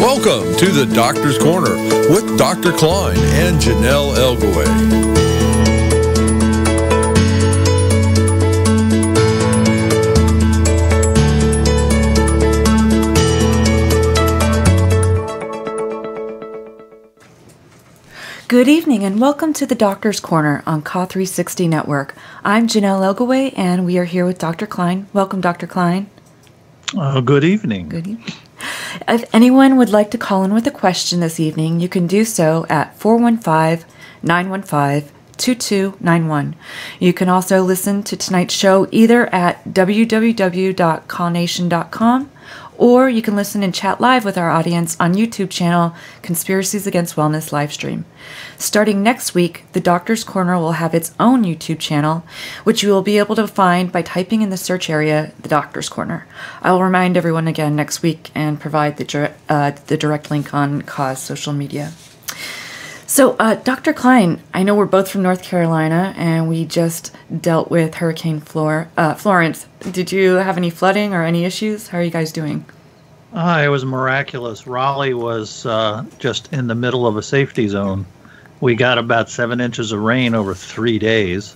Welcome to the Doctor's Corner with Dr. Kline and Jonelle Elgaway. Good evening and welcome to the Doctor's Corner on Ka 360 Network. I'm Jonelle Elgaway and we are here with Dr. Kline. Welcome, Dr. Kline. Good evening. Good evening. If anyone would like to call in with a question this evening, you can do so at 415-915-2291. You can also listen to tonight's show either at www.callnation.com or you can listen and chat live with our audience on YouTube channel Conspiracies Against Wellness livestream. Starting next week, the Doctor's Corner will have its own YouTube channel, which you will be able to find by typing in the search area, The Doctor's Corner. I will remind everyone again next week and provide the direct link on Ka's social media. So, Dr. Kline, I know we're both from North Carolina, and we just dealt with Hurricane Florence. Did you have any flooding or any issues? How are you guys doing? It was miraculous. Raleigh was just in the middle of a safety zone. We got about 7 inches of rain over 3 days.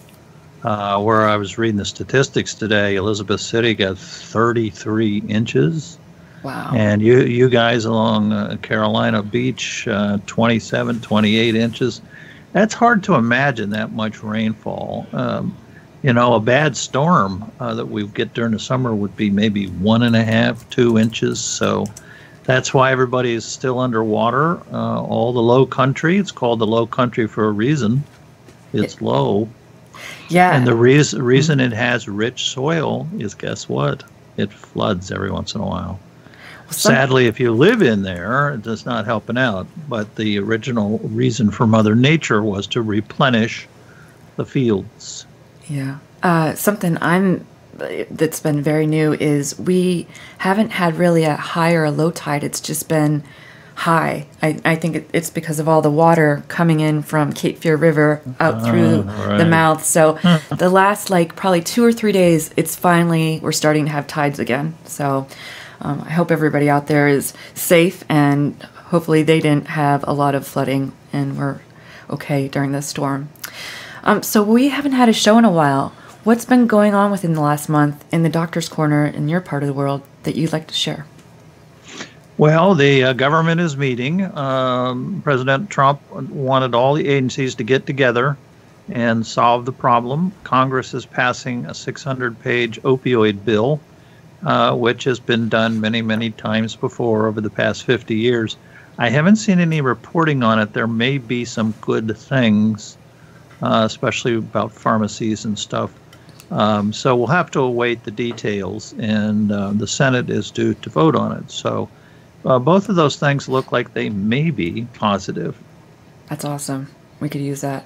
Where I was reading the statistics today, Elizabeth City got 33 inches. Wow. And you guys along Carolina Beach, 27, 28 inches. That's hard to imagine that much rainfall. A bad storm that we get during the summer would be maybe 1.5, 2 inches. So that's why everybody is still underwater. All the low country, it's called the low country for a reason. It's low. Yeah. And the reason it has rich soil is, guess what? It floods every once in a while. Sadly, if you live in there, it does not help it out. But the original reason for Mother Nature was to replenish the fields. Yeah. Something that's been very new is we haven't had really a high or a low tide. It's just been high. I think it's because of all the water coming in from Cape Fear River out through the mouth. So the last probably 2 or 3 days, we're starting to have tides again. So I hope everybody out there is safe and hopefully they didn't have a lot of flooding and we're okay during this storm. So we haven't had a show in a while. What's been going on within the last month in the Doctor's Corner in your part of the world that you'd like to share? Well, the government is meeting. President Trump wanted all the agencies to get together and solve the problem. Congress is passing a 600-page opioid bill, which has been done many, many times before over the past 50 years. I haven't seen any reporting on it. There may be some good things, especially about pharmacies and stuff. So we'll have to await the details, and the Senate is due to vote on it. So both of those things look like they may be positive. That's awesome. We could use that.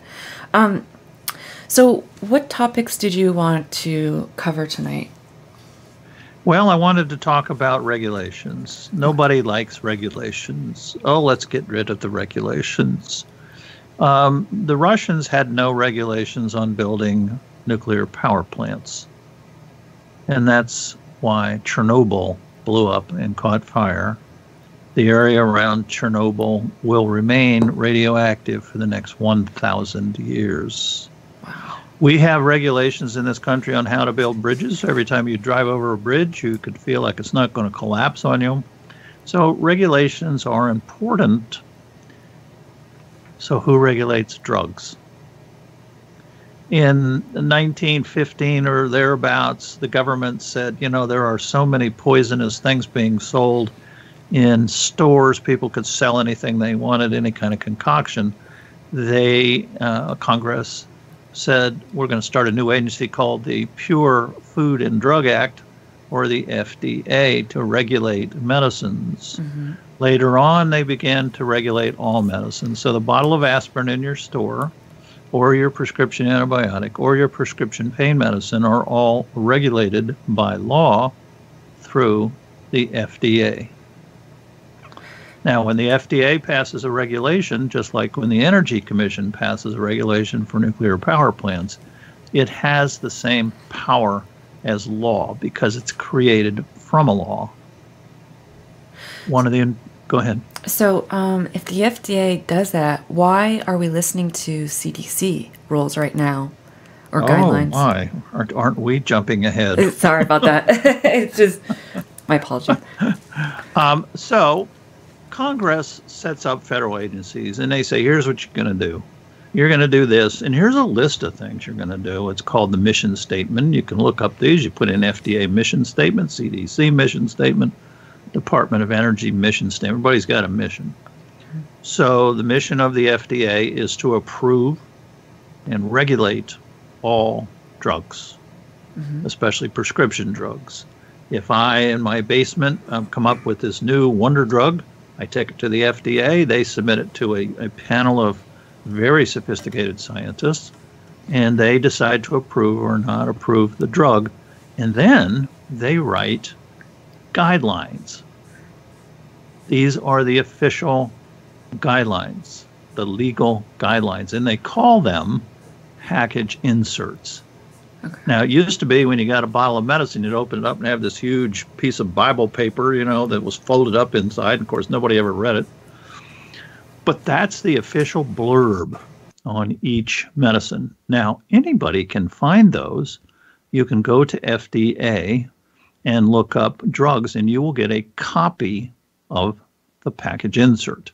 So what topics did you want to cover tonight? Well, I wanted to talk about regulations. Nobody likes regulations. Oh, let's get rid of the regulations. The Russians had no regulations on building nuclear power plants. And that's why Chernobyl blew up and caught fire. The area around Chernobyl will remain radioactive for the next 1,000 years. Wow. We have regulations in this country on how to build bridges. Every time you drive over a bridge, you could feel like it's not going to collapse on you. So regulations are important. So who regulates drugs? In 1915 or thereabouts, the government said, there are so many poisonous things being sold in stores. People could sell anything they wanted, any kind of concoction. Congress said, we're going to start a new agency called the Pure Food and Drug Act, or the FDA, to regulate medicines. Mm-hmm. Later on, they began to regulate all medicines. So the bottle of aspirin in your store, or your prescription antibiotic, or your prescription pain medicine are all regulated by law through the FDA. Now, when the FDA passes a regulation, just like when the Energy Commission passes a regulation for nuclear power plants, it has the same power as law because it's created from a law. One of the Go ahead. So, if the FDA does that, why are we listening to CDC rules right now or guidelines? Oh, my. Aren't we jumping ahead? Sorry about that. It's just my apologies. So Congress sets up federal agencies, and they say, here's what you're going to do. You're going to do this, and here's a list of things you're going to do. It's called the mission statement. You can look up these. You put in FDA mission statement, CDC mission statement, Department of Energy mission statement. Everybody's got a mission. So the mission of the FDA is to approve and regulate all drugs, especially prescription drugs. If I, in my basement, come up with this new wonder drug, I take it to the FDA. They submit it to a panel of very sophisticated scientists, and they decide to approve or not approve the drug. And then they write guidelines. These are the official guidelines, the legal guidelines, and they call them package inserts. Okay. Now, it used to be when you got a bottle of medicine, you'd open it up and have this huge piece of Bible paper, that was folded up inside. Of course, nobody ever read it. But that's the official blurb on each medicine. Now, anybody can find those. You can go to FDA and look up drugs, and you will get a copy of the package insert.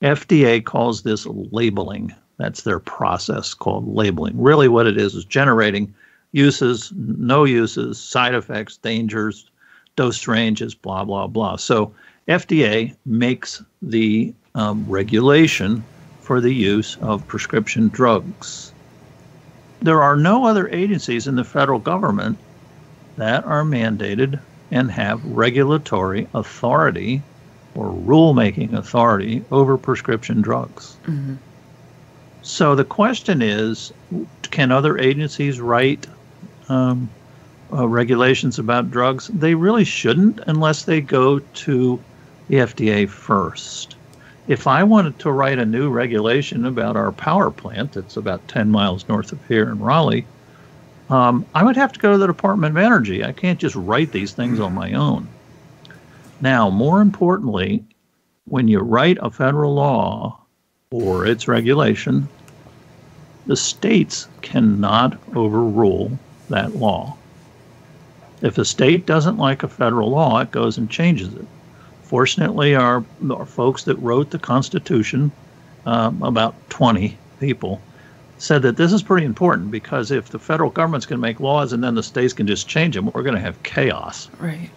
FDA calls this labeling. That's their process called labeling. Really what it is generating uses, no uses, side effects, dangers, dose ranges, blah, blah, blah. So FDA makes the regulation for the use of prescription drugs. There are no other agencies in the federal government that are mandated and have regulatory authority or rulemaking authority over prescription drugs. Mm-hmm. So the question is, can other agencies write regulations about drugs? They really shouldn't unless they go to the FDA first. If I wanted to write a new regulation about our power plant that's about 10 miles north of here in Raleigh, I would have to go to the Department of Energy. I can't just write these things on my own. Now, more importantly, when you write a federal law or its regulation, the states cannot overrule that law. If a state doesn't like a federal law, it goes and changes it. Fortunately, our folks that wrote the Constitution, about 20 people, said that this is pretty important because if the federal government's going to make laws and then the states can just change them, we're going to have chaos. Right.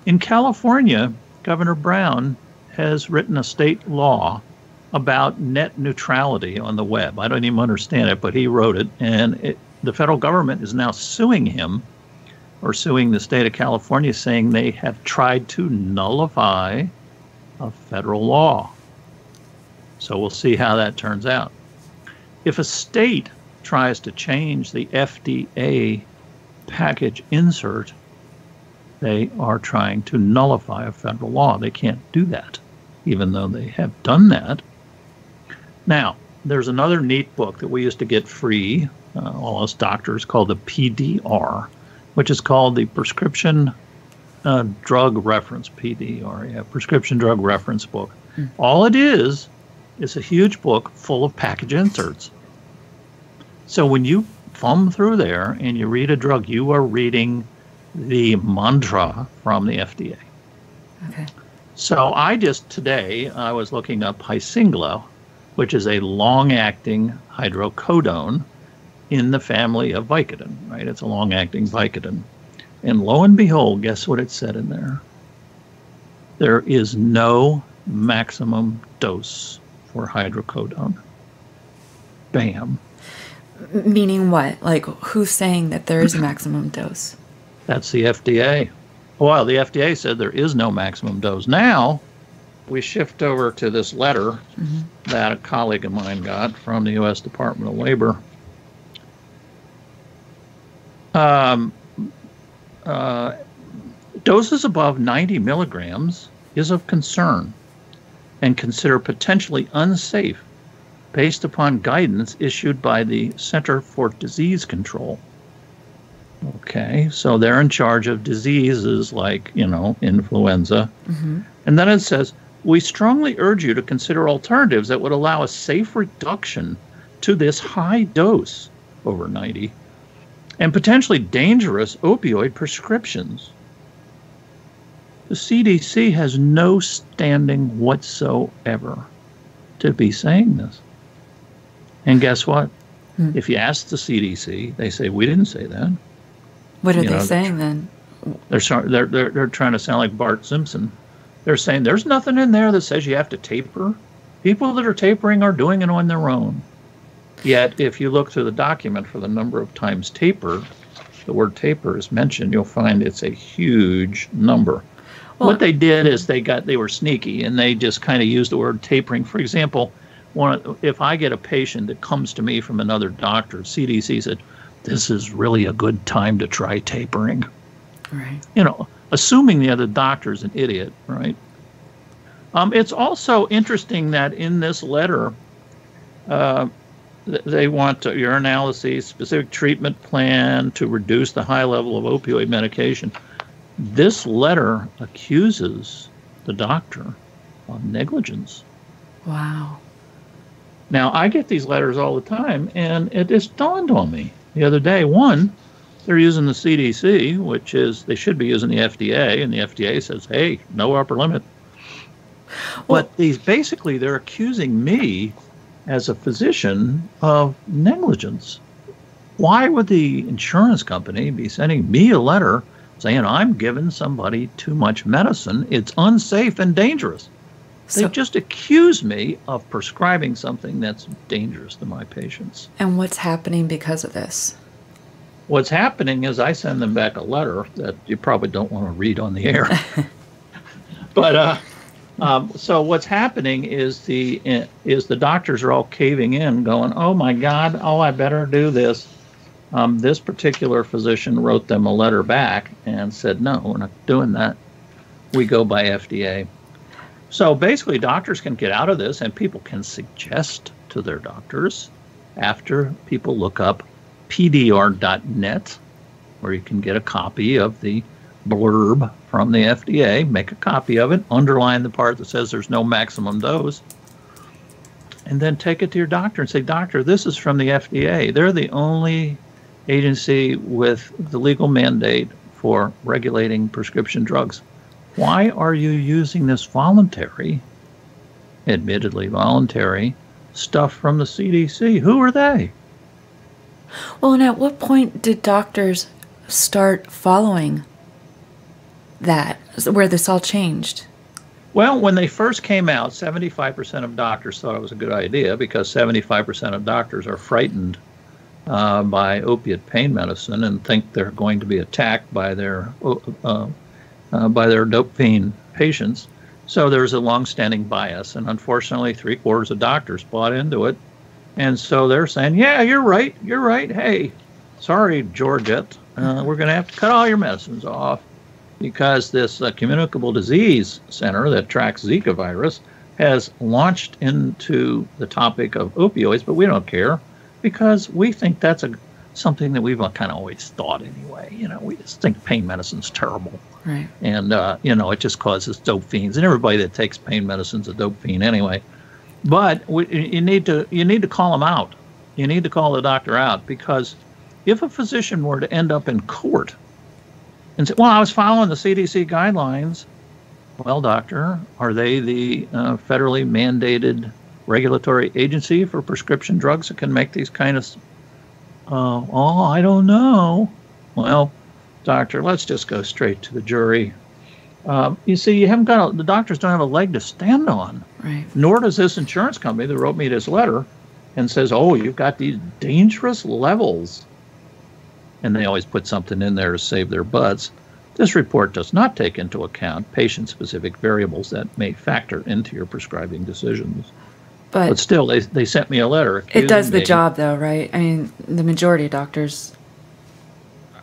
In California, Governor Brown has written a state law about net neutrality on the web. I don't even understand it, but he wrote it, and the federal government is now suing him or suing the state of California, saying they have tried to nullify a federal law. So we'll see how that turns out. If a state tries to change the FDA package insert, they are trying to nullify a federal law. They can't do that, even though they have done that. Now, there's another neat book that we used to get free, all us doctors, called the PDR, which is called the Prescription Drug Reference, PDR, Prescription Drug Reference Book. All it is a huge book full of package inserts. So when you thumb through there and you read a drug, you are reading the mantra from the FDA. Okay. So today, I was looking up Hysinglo, which is a long-acting hydrocodone in the family of Vicodin, right? It's a long-acting Vicodin. And lo and behold, guess what it said in there? There is no maximum dose for hydrocodone. Bam. Meaning what? Like, who's saying that there is a maximum dose? That's the FDA. Well, the FDA said there is no maximum dose. Now, we shift over to this letter that a colleague of mine got from the U.S. Department of Labor. Doses above 90 milligrams is of concern and considered potentially unsafe based upon guidance issued by the Center for Disease Control. Okay, so they're in charge of diseases like, influenza. And then it says, we strongly urge you to consider alternatives that would allow a safe reduction to this high dose, over 90, and potentially dangerous opioid prescriptions. The CDC has no standing whatsoever to be saying this. And guess what? If you ask the CDC, they say, we didn't say that. What are they saying then? They're trying to sound like Bart Simpson. They're saying there's nothing in there that says you have to taper. People that are tapering are doing it on their own. Yet, if you look through the document for the number of times the word taper is mentioned, you'll find it's a huge number. Well, what they did is they were sneaky, and they just kind of used the word tapering. For example, if I get a patient that comes to me from another doctor, CDC said, this is really a good time to try tapering. Right. Assuming the other doctor is an idiot, right? It's also interesting that in this letter, they want your analyses, specific treatment plan to reduce the high level of opioid medication. This letter accuses the doctor of negligence. Wow. Now, I get these letters all the time, and it just dawned on me the other day. One, they're using the CDC, which is they should be using the FDA, and the FDA says, hey, no upper limit. Well, but they're accusing me as a physician of negligence. Why would the insurance company be sending me a letter saying I'm giving somebody too much medicine? It's unsafe and dangerous. They just accused me of prescribing something that's dangerous to my patients. And what's happening because of this? What's happening is I send them back a letter that you probably don't want to read on the air. But so what's happening is the doctors are all caving in, going, "Oh my God! Oh, I better do this." This particular physician wrote them a letter back and said, "No, we're not doing that. We go by FDA." So basically, doctors can get out of this, and people can suggest to their doctors after people look up pdr.net, where you can get a copy of the blurb from the FDA, make a copy of it, underline the part that says there's no maximum dose, and then take it to your doctor and say, "Doctor, this is from the FDA. They're the only agency with the legal mandate for regulating prescription drugs. Why are you using this admittedly voluntary, stuff from the CDC? Who are they?" Well, and at what point did doctors start following that, where this all changed? Well, when they first came out, 75% of doctors thought it was a good idea because 75% of doctors are frightened by opiate pain medicine and think they're going to be attacked by their dopamine patients. So there's a long-standing bias, and unfortunately, 3/4 of doctors bought into it. And so they're saying, "Yeah, you're right. Hey, sorry, Georgette, we're going to have to cut all your medicines off because this communicable disease center that tracks Zika virus has launched into the topic of opioids, but we don't care because we think that's something that we've kind of always thought anyway. We just think pain medicine's terrible." Right. And, it just causes dope fiends. And everybody that takes pain medicine's a dope fiend anyway. But you need to call them out. You need to call the doctor out, because if a physician were to end up in court and say, "Well, I was following the CDC guidelines," well, doctor, are they the federally mandated regulatory agency for prescription drugs that can make these kind of... I don't know. Well, doctor, let's just go straight to the jury. You see, you haven't got the doctors don't have a leg to stand on. Right. Nor does this insurance company that wrote me this letter and says, "Oh, you've got these dangerous levels." And they always put something in there to save their butts. This report does not take into account patient-specific variables that may factor into your prescribing decisions. But still, they sent me a letter. It does the job, though, right? I mean, the majority of doctors,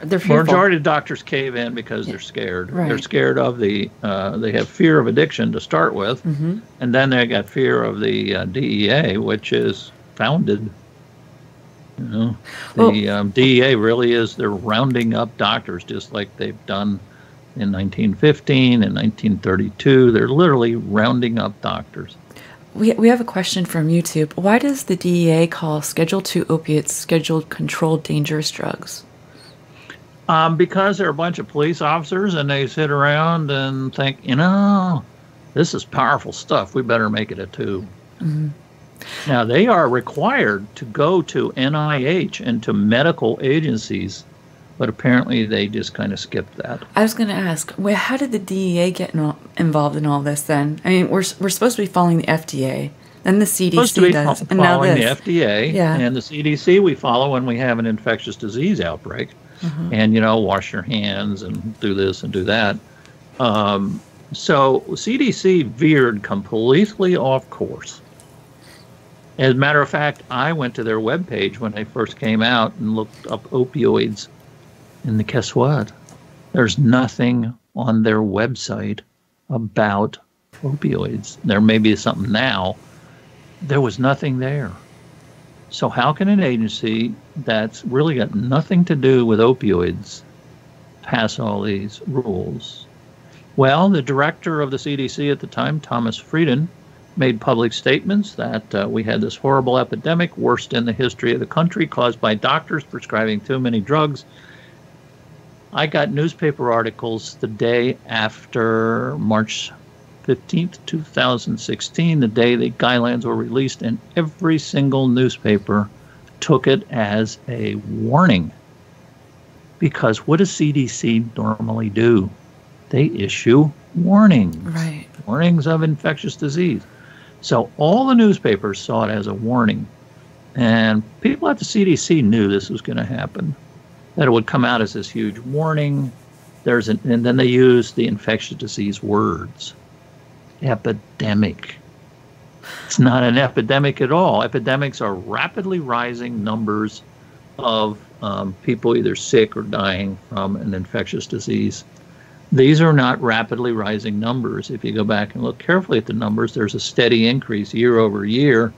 they're fearful. Majority of doctors cave in because they're scared. Right. They're scared of they have fear of addiction to start with, and then they got fear of the DEA, which is founded You know, Well, the DEA really is, they're rounding up doctors just like they've done in 1915 and 1932. They're literally rounding up doctors. we have a question from YouTube. Why does the DEA call Schedule II opiates scheduled controlled dangerous drugs? Because they're a bunch of police officers and they sit around and think, you know, this is powerful stuff. We better make it a 2. Mm-hmm. Now, they are required to go to NIH and to medical agencies, but apparently they just kind of skipped that. I was going to ask, well, how did the DEA get involved in all this then? I mean, we're supposed to be following the FDA, then the CDC does, and now following this. the FDA and the CDC we follow when we have an infectious disease outbreak. Mm-hmm. And, you know, wash your hands and do this and do that. So CDC veered completely off course. As a matter of fact, I went to their webpage when they first came out and looked up opioids. And guess what? There's nothing on their website about opioids. There may be something now. There was nothing there. So how can an agency that's really got nothing to do with opioids pass all these rules? Well, the director of the CDC at the time, Thomas Frieden, made public statements that we had this horrible epidemic, worst in the history of the country, caused by doctors prescribing too many drugs. I got newspaper articles the day after March 15th, 2016, the day the guidelines were released, and every single newspaper took it as a warning. Because what does CDC normally do? They issue warnings. Right. Warnings of infectious disease. So all the newspapers saw it as a warning. And people at the CDC knew this was going to happen, that it would come out as this huge warning. And then they used the infectious disease words. Epidemic. It's not an epidemic at all. Epidemics are rapidly rising numbers of people either sick or dying from an infectious disease. These are not rapidly rising numbers. If you go back and look carefully at the numbers, there's a steady increase year over year,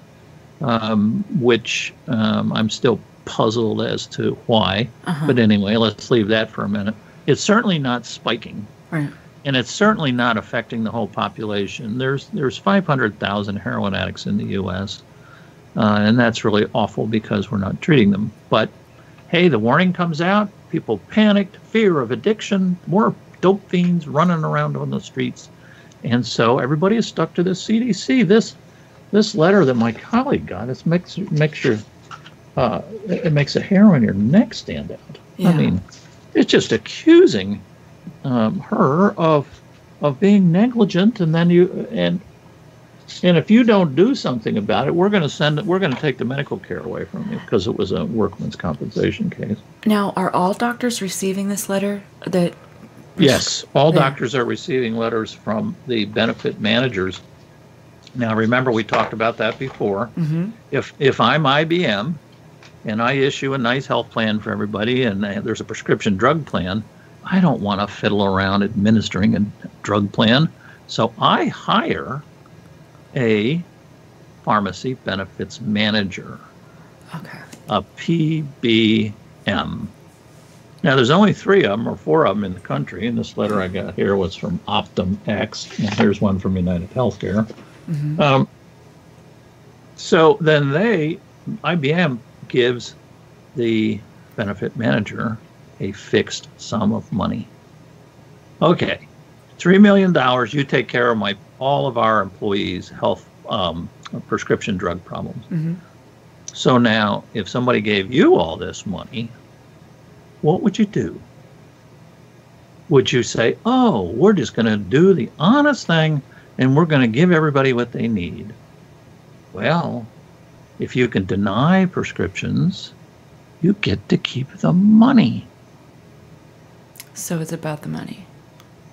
which I'm still puzzled as to why. But anyway, let's leave that for a minute. It's certainly not spiking. Right. And it's certainly not affecting the whole population. There's 500,000 heroin addicts in the U.S., and that's really awful because we're not treating them. But, hey, the warning comes out. People panicked, fear of addiction, more dope fiends running around on the streets. And so everybody is stuck to this CDC. This letter that my colleague got, it makes the hair on your neck stand out. Yeah. I mean, it's just accusing her of being negligent, and then and if you don't do something about it, we're going to take the medical care away from you because it was a workman's compensation case. Now, are all doctors receiving this letter? Yes, all doctors are receiving letters from the benefit managers. Now, remember, we talked about that before. Mm-hmm. If I'm IBM and I issue a nice health plan for everybody, and there's a prescription drug plan, I don't want to fiddle around administering a drug plan. So I hire a pharmacy benefits manager, a PBM. Now, there's only 3 of them or 4 of them in the country, and this letter I got here was from Optum X, and here's one from United Healthcare. Mm-hmm. So then IBM gives the benefit manager a fixed sum of money. Okay, $3 million, you take care of all of our employees' health prescription drug problems. Mm-hmm. So now, if somebody gave you all this money, what would you do? Would you say, oh, we're just going to do the honest thing and we're going to give everybody what they need? Well, if you can deny prescriptions, you get to keep the money. So it's about the money.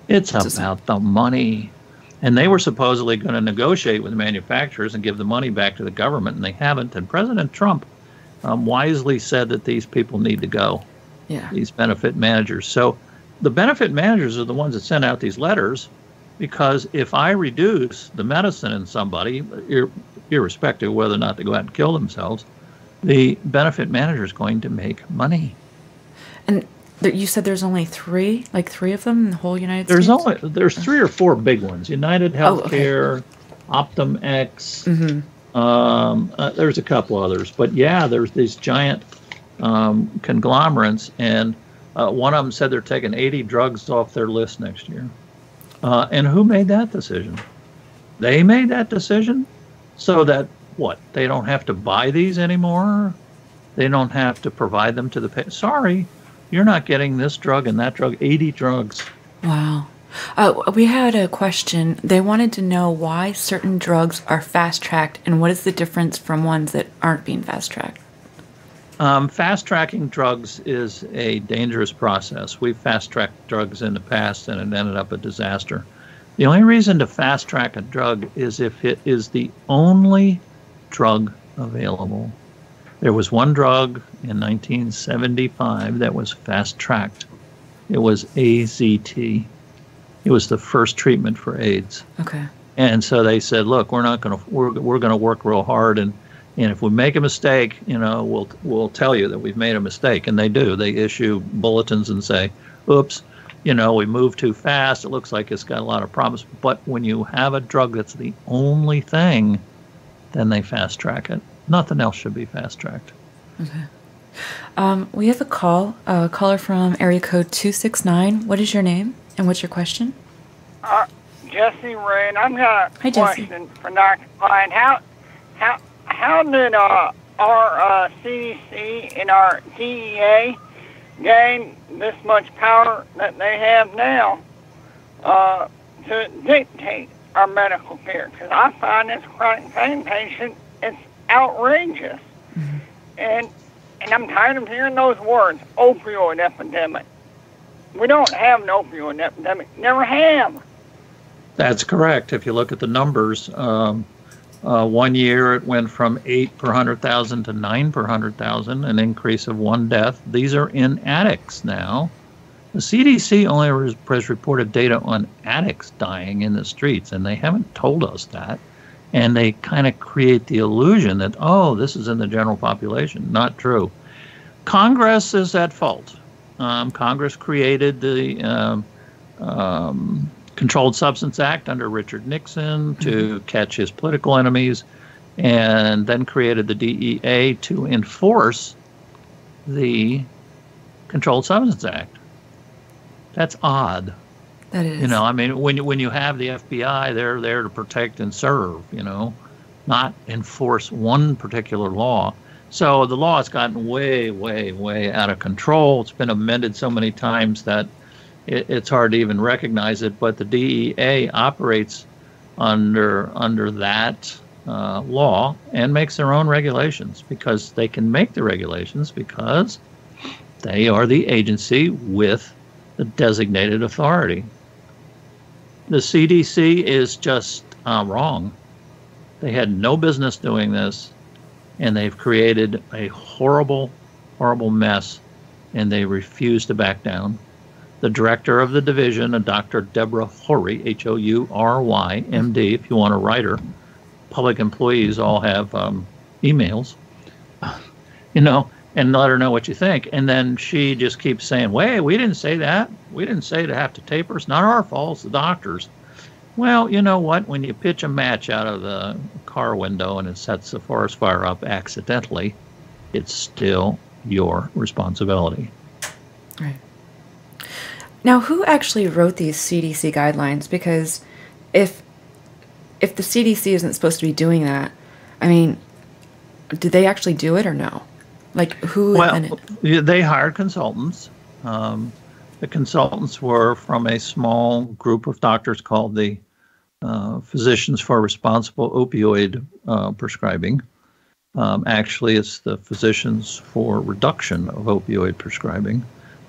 It's about the money. And they were supposedly going to negotiate with the manufacturers and give the money back to the government, and they haven't. And President Trump wisely said that these people need to go. Yeah. These benefit managers. So the benefit managers are the ones that send out these letters, because if I reduce the medicine in somebody, irrespective of whether or not they go out and kill themselves, the benefit manager is going to make money. And you said there's only three of them in the whole United States? There's 3 or 4 big ones. United Healthcare, Optum X. There's a couple others, but yeah, there's these giant conglomerates, and one of them said they're taking 80 drugs off their list next year. And who made that decision? They made that decision so that they don't have to buy these anymore. They don't have to provide them to the patient. Sorry, you're not getting this drug and that drug. 80 drugs. Wow. We had a question. They wanted to know why certain drugs are fast-tracked and what is the difference from ones that aren't being fast-tracked. Fast-tracking drugs is a dangerous process. We've fast-tracked drugs in the past and it ended up a disaster. The only reason to fast-track a drug is if it is the only drug available. There was one drug in 1975 that was fast-tracked. It was AZT. It was the first treatment for AIDS. Okay. And so they said, look, we're going to work real hard, and if we make a mistake, we'll tell you that we've made a mistake. And they do. They issue bulletins and say, oops, we moved too fast. It looks like it's got a lot of problems. But when you have a drug that's the only thing, then they fast track it. Nothing else should be fast tracked. Okay. We have a caller from area code 269. What is your name and what's your question? Jesse Ray, and I've got a question Jesse. for Dr. Kline. How did our CDC and our DEA gain this much power that they have now to dictate our medical care? Because I find this chronic pain patient, it's outrageous. And I'm tired of hearing those words, opioid epidemic. We don't have an opioid epidemic. Never have. That's correct. If you look at the numbers, 1 year it went from 8 per 100,000 to 9 per 100,000, an increase of 1 death. These are in addicts now. The CDC only has reported data on addicts dying in the streets, and they haven't told us that. And they kind of create the illusion that, this is in the general population. Not true. Congress is at fault. Congress created the Controlled Substance Act under Richard Nixon to catch his political enemies, and then created the DEA to enforce the Controlled Substance Act. That's odd. That is. When you have the FBI, they're there to protect and serve, not enforce one particular law. So the law has gotten way, way, way out of control. It's been amended so many times that it's hard to even recognize it. But the DEA operates under that law and makes their own regulations, because they can make the regulations because they are the agency with the designated authority. The CDC is just wrong. They had no business doing this, and they've created a horrible, horrible mess, and they refuse to back down. The director of the division, a Dr. Deborah Horry, Houry, MD, if you want to write her. Public employees all have emails, and let her know what you think. And then she just keeps saying, wait, we didn't say that. We didn't say to have to taper. It's not our fault, it's the doctors. Well, you know what? When you pitch a match out of the car window and it sets the forest fire up accidentally, it's still your responsibility. Right. Now, who actually wrote these CDC guidelines? Because if the CDC isn't supposed to be doing that, did they actually do it or no? Like, who? Well, they hired consultants. The consultants were from a small group of doctors called the Physicians for Responsible Opioid Prescribing. Actually, it's the Physicians for Reduction of Opioid Prescribing.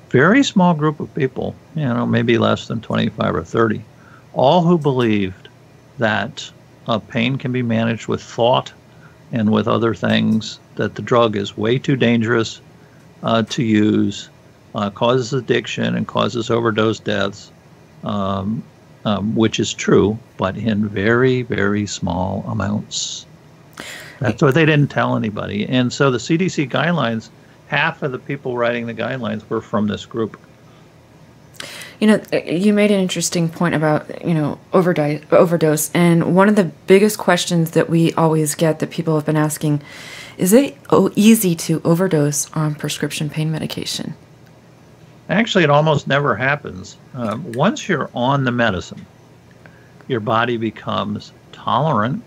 Very small group of people, maybe less than 25 or 30, all who believed that pain can be managed with thought and with other things, that the drug is way too dangerous to use, causes addiction and causes overdose deaths, which is true, but in very, very small amounts. That's what they didn't tell anybody. And so the CDC guidelines, half of the people writing the guidelines were from this group. You made an interesting point about, overdose. And one of the biggest questions that we always get that people have been asking, is it easy to overdose on prescription pain medication? Actually, it almost never happens. Once you're on the medicine, your body becomes tolerant,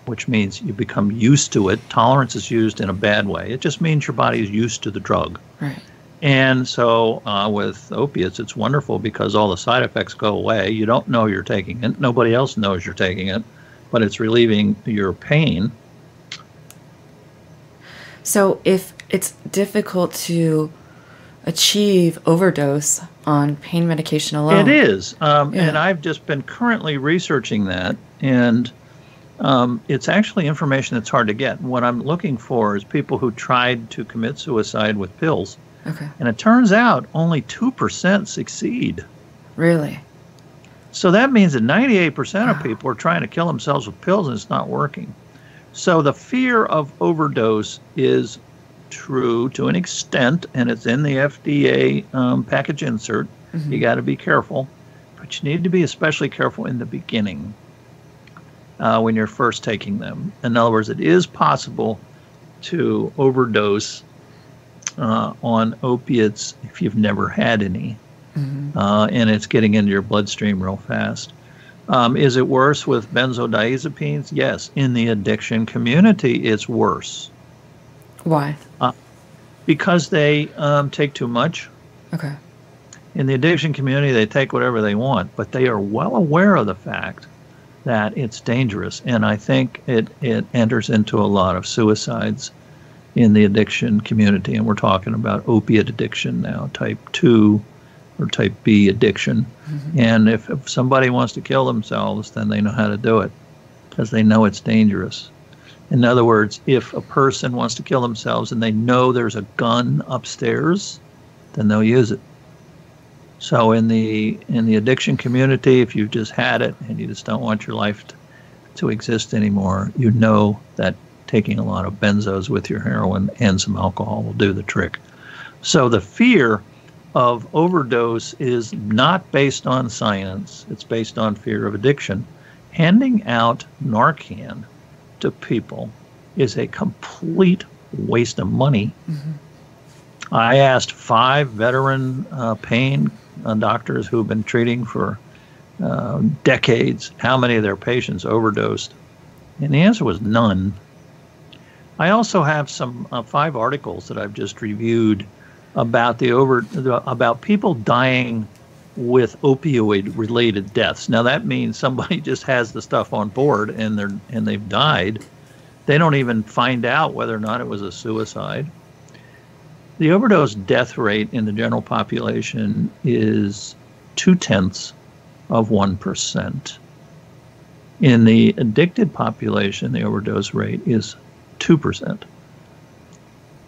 which means you become used to it. Tolerance is used in a bad way. It just means your body is used to the drug. Right. And so with opiates, it's wonderful because all the side effects go away. You don't know you're taking it. Nobody else knows you're taking it, but it's relieving your pain. So if it's difficult to achieve overdose on pain medication alone. It is. And I've just been currently researching that. And it's actually information that's hard to get. What I'm looking for is people who tried to commit suicide with pills. Okay. And it turns out only 2% succeed. Really? So that means that 98% of people are trying to kill themselves with pills and it's not working. So the fear of overdose is true to an extent, and it's in the FDA package insert. Mm-hmm. You got to be careful, but you need to be especially careful in the beginning when you're first taking them. In other words, it is possible to overdose on opiates if you've never had any, and it's getting into your bloodstream real fast. Is it worse with benzodiazepines? Yes. In the addiction community, it's worse. Why? Because they take too much. Okay. In the addiction community, they take whatever they want, but they are well aware of the fact that it's dangerous. And I think it enters into a lot of suicides in the addiction community. And we're talking about opiate addiction now, type 2 or type B addiction. Mm-hmm. And if somebody wants to kill themselves, then they know how to do it because they know it's dangerous. In other words, if a person wants to kill themselves and they know there's a gun upstairs, then they'll use it. So in the addiction community, if you've just had it and you just don't want your life to exist anymore, you know that taking a lot of benzos with your heroin and some alcohol will do the trick. So the fear of overdose is not based on science. It's based on fear of addiction. Handing out Narcan to people is a complete waste of money. Mm-hmm. I asked 5 veteran pain doctors who've been treating for decades how many of their patients overdosed, and the answer was none. I also have some 5 articles that I've just reviewed about about people dying with opioid-related deaths. Now that means somebody just has the stuff on board and they've died. They don't even find out whether or not it was a suicide. The overdose death rate in the general population is 0.2%. In the addicted population, the overdose rate is 2%.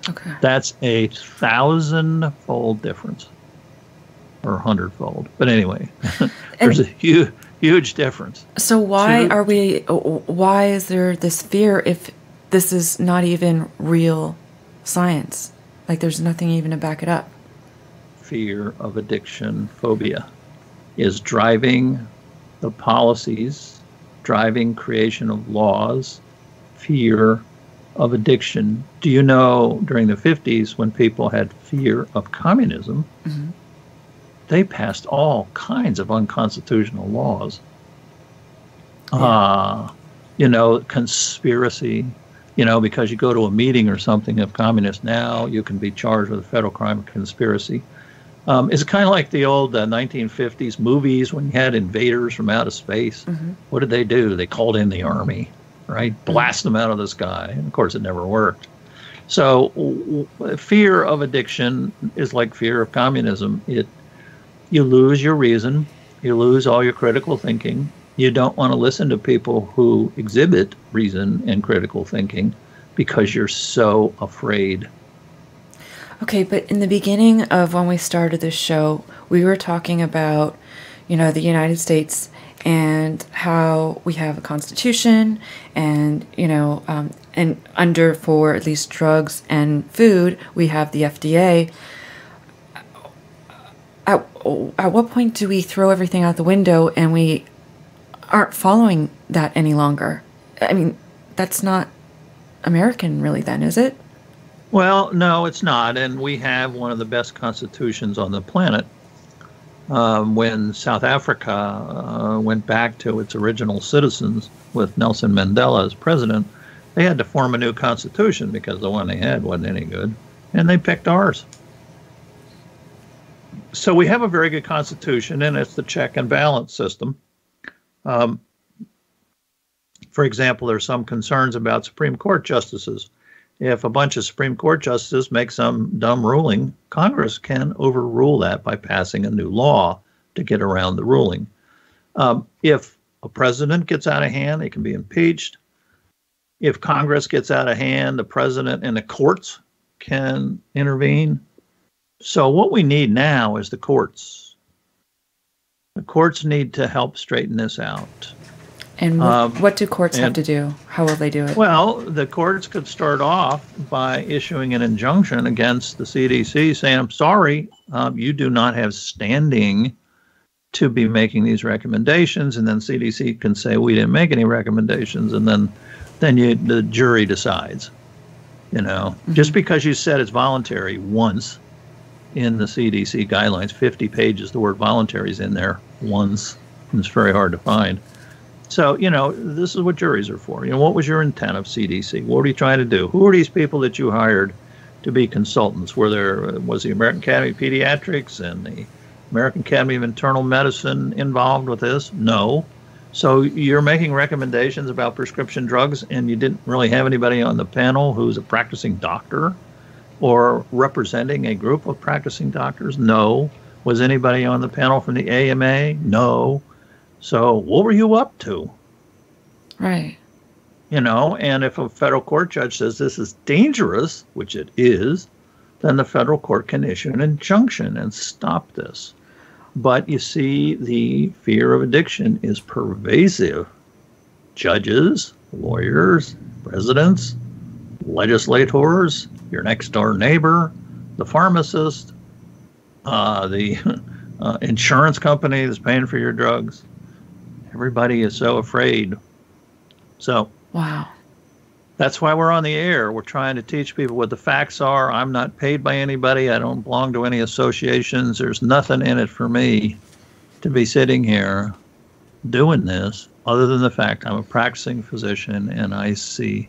Okay. That's a 1,000-fold difference, or 100-fold. But anyway, there's a huge difference. So why is there this fear if this is not even real science? Like there's nothing even to back it up. Fear of addiction, phobia, is driving the policies, driving creation of laws, fear of addiction. Do you know during the 50s when people had fear of communism, mm-hmm. they passed all kinds of unconstitutional laws. Yeah. Conspiracy, because you go to a meeting or something of communists now, you can be charged with a federal crime of conspiracy. It's kind of like the old 1950s movies when you had invaders from outer space. Mm-hmm. What did they do? They called in the army, right? Blast them out of the sky. And of course, it never worked. So fear of addiction is like fear of communism. You lose your reason. You lose all your critical thinking. You don't want to listen to people who exhibit reason and critical thinking because you're so afraid. Okay, but in the beginning of when we started this show, we were talking about, the United States and how we have a constitution, and and under, for at least drugs and food, we have the FDA. At what point do we throw everything out the window and we aren't following that any longer? I mean, that's not American, really, then, is it? Well, no, it's not. And we have one of the best constitutions on the planet. When South Africa went back to its original citizens with Nelson Mandela as president, they had to form a new constitution because the one they had wasn't any good. And they picked ours. So we have a very good constitution, and it's the check and balance system. For example, there's some concerns about Supreme Court justices. If a bunch of Supreme Court justices make some dumb ruling, Congress can overrule that by passing a new law to get around the ruling. If a president gets out of hand, they can be impeached. If Congress gets out of hand, the president and the courts can intervene. So what we need now is the courts. The courts need to help straighten this out. And what do courts have to do? How will they do it? Well, the courts could start off by issuing an injunction against the CDC saying, I'm sorry, you do not have standing to be making these recommendations. And then CDC can say, we didn't make any recommendations. And then the jury decides. Just because you said it's voluntary once in the CDC guidelines, 50 pages, the word voluntary is in there once. And it's very hard to find. So, this is what juries are for. What was your intent of CDC? What were you trying to do? Who are these people that you hired to be consultants? Was the American Academy of Pediatrics and the American Academy of Internal Medicine involved with this? No. So you're making recommendations about prescription drugs, and you didn't really have anybody on the panel who's a practicing doctor or representing a group of practicing doctors? No. Was anybody on the panel from the AMA? No. So what were you up to? Right. And if a federal court judge says this is dangerous, which it is, then the federal court can issue an injunction and stop this. But you see, the fear of addiction is pervasive. Judges, lawyers, presidents, legislators, your next door neighbor, the pharmacist, the insurance company that's paying for your drugs. Everybody is so afraid. So, wow. That's why we're on the air. We're trying to teach people what the facts are. I'm not paid by anybody. I don't belong to any associations. There's nothing in it for me to be sitting here doing this, other than the fact I'm a practicing physician and I see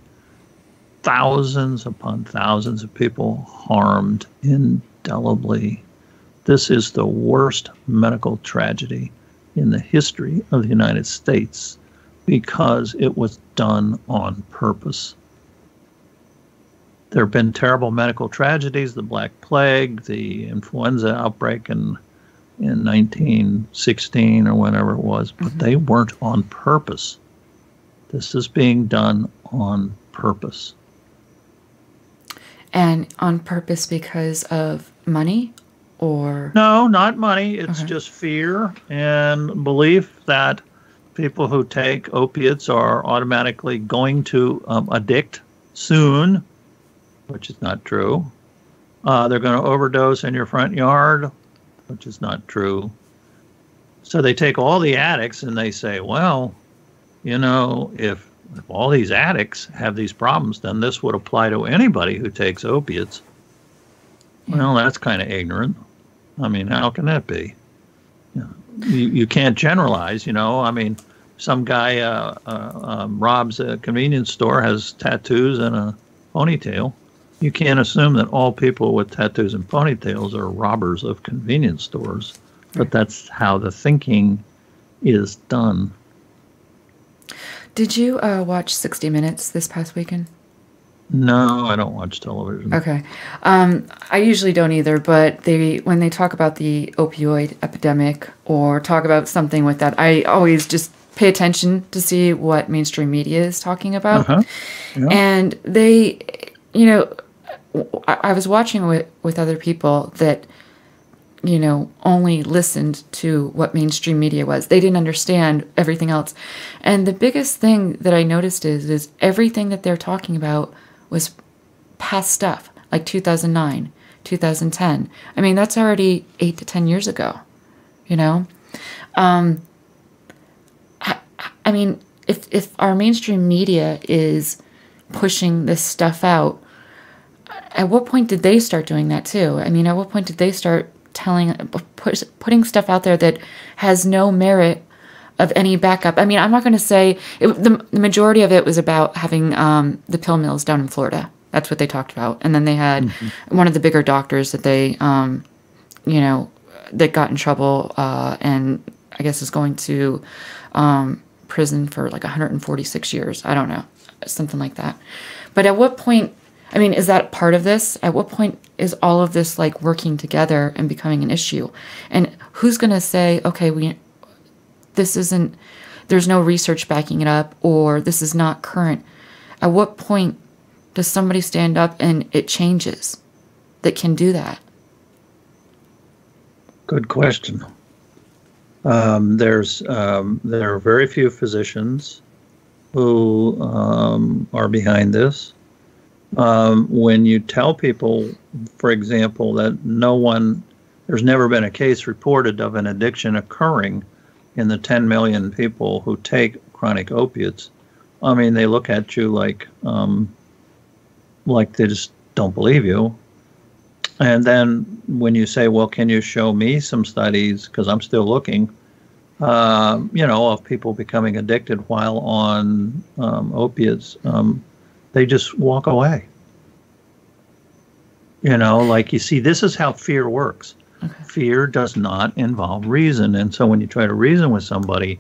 thousands upon thousands of people harmed indelibly. This is the worst medical tragedy in the history of the United States because it was done on purpose. There have been terrible medical tragedies, the Black Plague, the influenza outbreak in 1916 or whenever it was, but they weren't on purpose. This is being done on purpose. And on purpose because of money? Or no, not money. It's just fear and belief that people who take opiates are automatically going to addict soon, which is not true. They're going to overdose in your front yard, which is not true. So they take all the addicts and they say, well, if all these addicts have these problems, then this would apply to anybody who takes opiates. Yeah. Well, that's kind of ignorant. I mean, how can that be? You can't generalize, I mean, some guy robs a convenience store, has tattoos and a ponytail. You can't assume that all people with tattoos and ponytails are robbers of convenience stores. But that's how the thinking is done. Did you watch 60 Minutes this past weekend? No, I don't watch television. Okay. I usually don't either, but when they talk about the opioid epidemic or talk about something with that, I always just pay attention to see what mainstream media is talking about. Yeah. And they, I was watching with other people that only listened to what mainstream media was. They didn't understand everything else. And the biggest thing that I noticed is everything that they're talking about was past stuff, like 2009, 2010. I mean, that's already 8 to 10 years ago, I mean, if our mainstream media is pushing this stuff out, at what point did they start doing that too? I mean, at what point did they start putting stuff out there that has no merit of any backup? I mean, I'm not going to say the majority of it was about having the pill mills down in Florida. That's what they talked about. And then they had one of the bigger doctors that they, that got in trouble and I guess is going to prison for like 146 years. I don't know, something like that. But at what point, I mean, is that part of this? At what point is all of this like working together and becoming an issue? And who's going to say, okay, there's no research backing it up, or this is not current? At what point does somebody stand up and it changes that can do that? Good question. There are very few physicians who are behind this. When you tell people, for example, that there's never been a case reported of an addiction occurring in the 10 million people who take chronic opiates, I mean, they look at you like they just don't believe you. And then when you say, well, can you show me some studies, because I'm still looking, of people becoming addicted while on opiates, they just walk away. You see, this is how fear works. Okay. Fear does not involve reason. And so when you try to reason with somebody,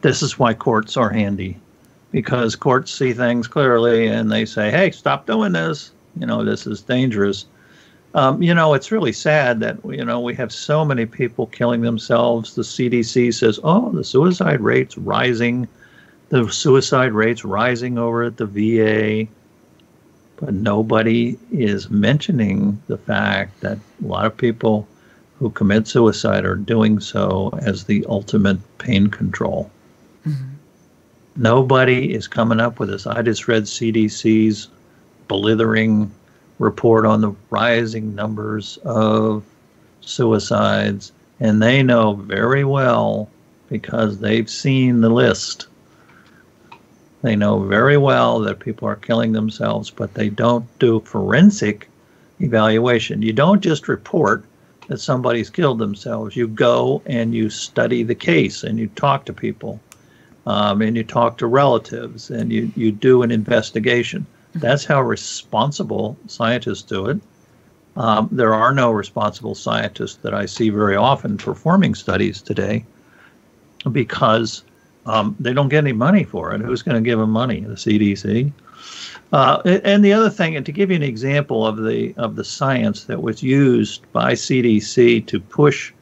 this is why courts are handy, because courts see things clearly and they say, hey, stop doing this. This is dangerous. It's really sad that, we have so many people killing themselves. The CDC says, the suicide rate's rising. The suicide rate's rising over at the VA. But nobody is mentioning the fact that a lot of people who commit suicide are doing so as the ultimate pain control. Mm-hmm. Nobody is coming up with this. I just read CDC's blithering report on the rising numbers of suicides, and they know very well, because they've seen the list. They know very well that people are killing themselves, but they don't do forensic evaluation. You don't just report that somebody's killed themselves. You go and you study the case, and you talk to people, and you talk to relatives, and you do an investigation. That's how responsible scientists do it. There are no responsible scientists that I see very often performing studies today, because they don't get any money for it. Who's going to give them money? The CDC. And the other thing, and to give you an example of the science that was used by CDC to push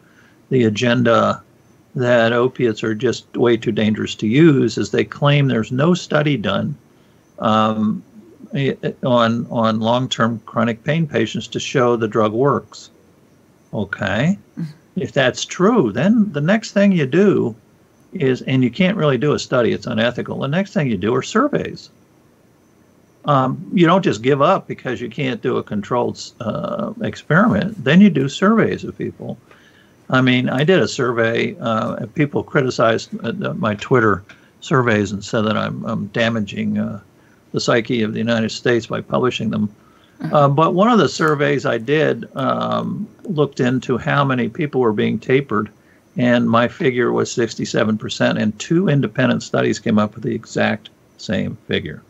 the agenda that opiates are just way too dangerous to use, is they claim there's no study done on long-term chronic pain patients to show the drug works. Okay. If that's true, then the next thing you do is, and you can't really do a study, it's unethical. The next thing you do are surveys. You don't just give up because you can't do a controlled experiment. Then you do surveys of people. I mean, I did a survey. People criticized my Twitter surveys and said that I'm damaging the psyche of the United States by publishing them. But one of the surveys I did looked into how many people were being tapered, and my figure was 67%, and 2 independent studies came up with the exact same figure.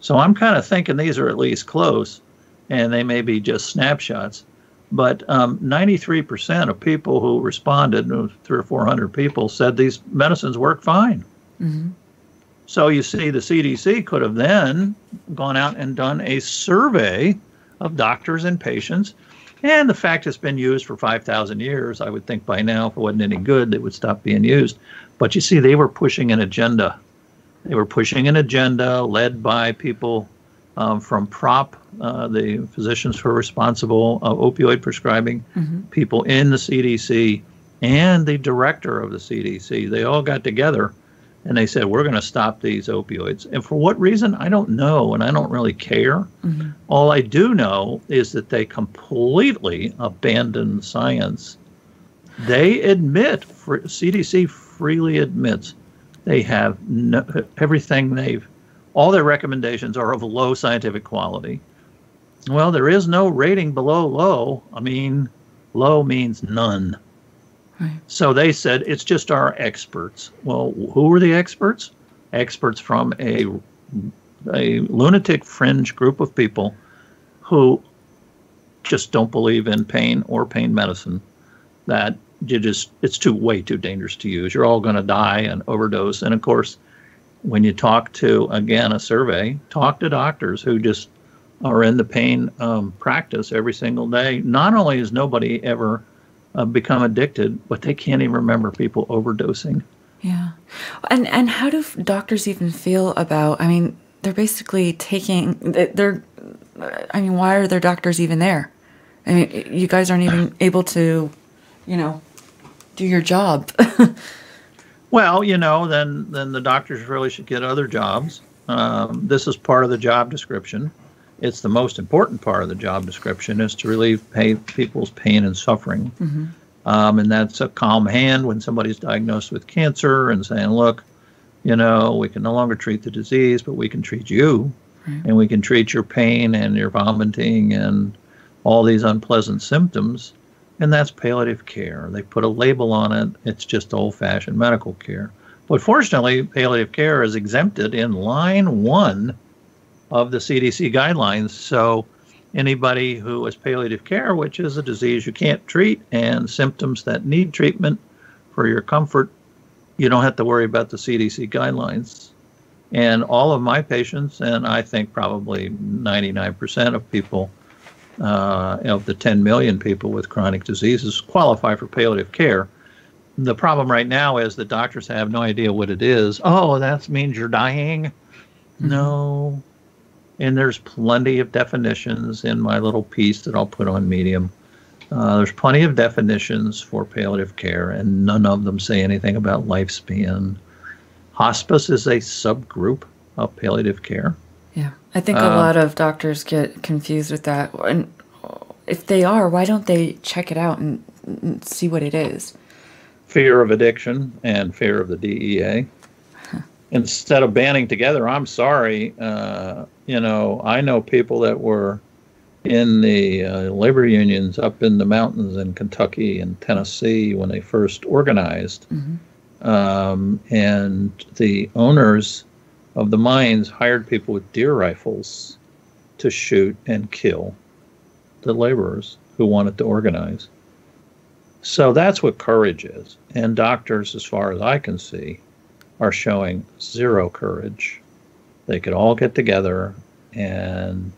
So I'm kind of thinking these are at least close, and they may be just snapshots. But 93% of people who responded, 300 or 400 people, said these medicines work fine. Mm-hmm. So you see, the CDC could have then gone out and done a survey of doctors and patients. And the fact it's been used for 5,000 years, I would think by now, if it wasn't any good, they would stop being used. But you see, they were pushing an agenda. They were pushing an agenda led by people from PROP, the Physicians for Responsible Opioid Prescribing, people in the CDC, and the director of the CDC. They all got together and they said, we're going to stop these opioids. And for what reason, I don't know, and I don't really care. All I do know is that they completely abandoned science. They admit, CDC freely admits, they have all their recommendations are of low scientific quality. Well, there is no rating below low. I mean, low means none. Right. So they said it's just our experts. Well, who are the experts? Experts from a lunatic fringe group of people who just don't believe in pain or pain medicine. That it's way too dangerous to use. You're all going to die and overdose. And of course, when you talk to, again, a survey, talk to doctors who just are in the pain practice every single day. Not only has nobody ever become addicted, but they can't even remember people overdosing. Yeah. And how do doctors even feel about, I mean, they're basically why are their doctors even there? I mean, you guys aren't even able to, do your job. Well, then the doctors really should get other jobs. This is part of the job description. It's the most important part of the job description is to relieve people's pain and suffering. And that's a calm hand when somebody's diagnosed with cancer and saying, look, we can no longer treat the disease, but we can treat you. Right. And we can treat your pain and your vomiting and all these unpleasant symptoms. And that's palliative care. They put a label on it. It's just old-fashioned medical care. But fortunately, palliative care is exempted in line 1 of the CDC guidelines. So anybody who has palliative care, which is a disease you can't treat, and symptoms that need treatment for your comfort, you don't have to worry about the CDC guidelines. And all of my patients, and I think probably 99% of people, of the 10 million people with chronic diseases, qualify for palliative care. The problem right now is that doctors have no idea what it is. Oh, that means you're dying? No. And there's plenty of definitions in my little piece that I'll put on Medium. There's plenty of definitions for palliative care, and none of them say anything about lifespan. Hospice is a subgroup of palliative care. Yeah, I think a lot of doctors get confused with that. And if they are, why don't they check it out and see what it is? Fear of addiction and fear of the DEA. Instead of banding together, I'm sorry, I know people that were in the labor unions up in the mountains in Kentucky and Tennessee when they first organized. And the owners of the mines hired people with deer rifles to shoot and kill the laborers who wanted to organize. So that's what courage is. And doctors, as far as I can see, are showing zero courage. They could all get together and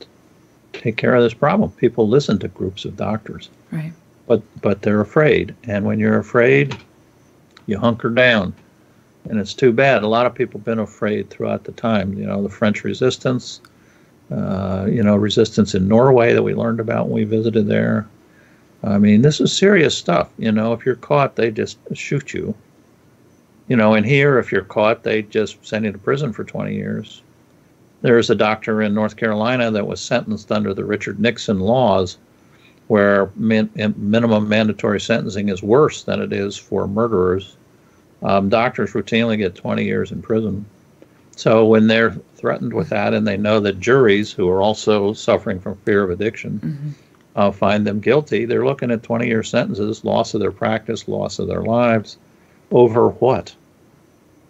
take care of this problem. People listen to groups of doctors. Right. But they're afraid. And when you're afraid, you hunker down. And it's too bad. A lot of people have been afraid throughout the time. The French resistance, resistance in Norway that we learned about when we visited there. I mean, this is serious stuff. If you're caught, they just shoot you. And here, if you're caught, they just send you to prison for 20 years. There's a doctor in North Carolina that was sentenced under the Richard Nixon laws, where minimum mandatory sentencing is worse than it is for murderers. Doctors routinely get 20 years in prison. So when they're threatened with that, and they know that juries, who are also suffering from fear of addiction, find them guilty, they're looking at 20-year sentences, loss of their practice, loss of their lives. Over what?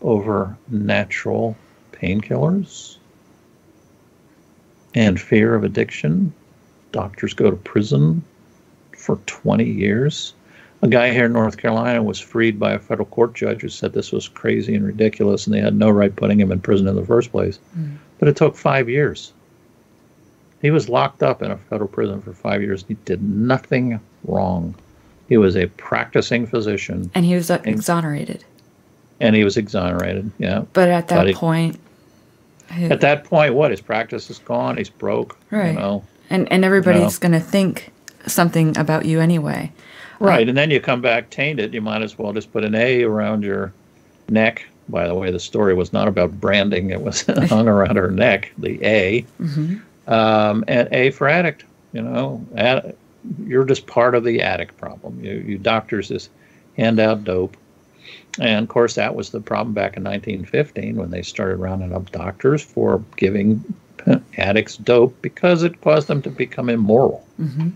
Over natural painkillers and fear of addiction. Doctors go to prison for 20 years. A guy here in North Carolina was freed by a federal court judge who said this was crazy and ridiculous and they had no right putting him in prison in the first place. But it took 5 years. He was locked up in a federal prison for 5 years. He did nothing wrong. He was a practicing physician. And he was exonerated. And he was exonerated, yeah. But at that point, At that point, what? His practice is gone. He's broke. Right. You know. And everybody's going to think something about you anyway. Right, and then you come back tainted. You might as well just put an A around your neck. By the way, the story was not about branding. It was hung around her neck, the A. Mm-hmm. And A for addict. You know, you're just part of the addict problem. You doctors just hand out dope. And, of course, that was the problem back in 1915 when they started rounding up doctors for giving addicts dope because it caused them to become immoral. Mm-hmm.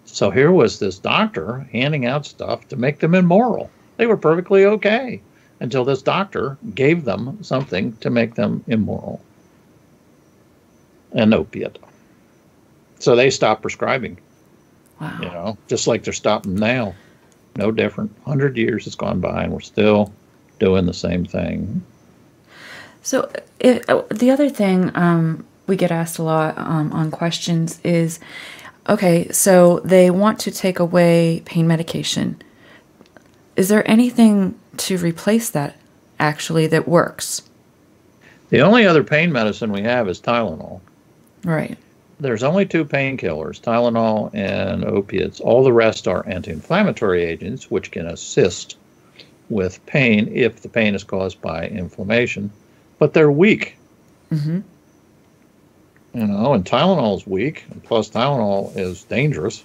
So here was this doctor handing out stuff to make them immoral. They were perfectly okay until this doctor gave them something to make them immoral. An opiate. So they stopped prescribing. Wow. You know, just like they're stopping now. No different. 100 years has gone by and we're still doing the same thing. So the other thing we get asked a lot on questions is, okay, so they want to take away pain medication. Is there anything to replace that actually that works? The only other pain medicine we have is Tylenol. Right. There's only two painkillers, Tylenol and opiates. All the rest are anti-inflammatory agents, which can assist with pain if the pain is caused by inflammation. But they're weak. Mm-hmm. You know, and Tylenol is weak, and plus Tylenol is dangerous,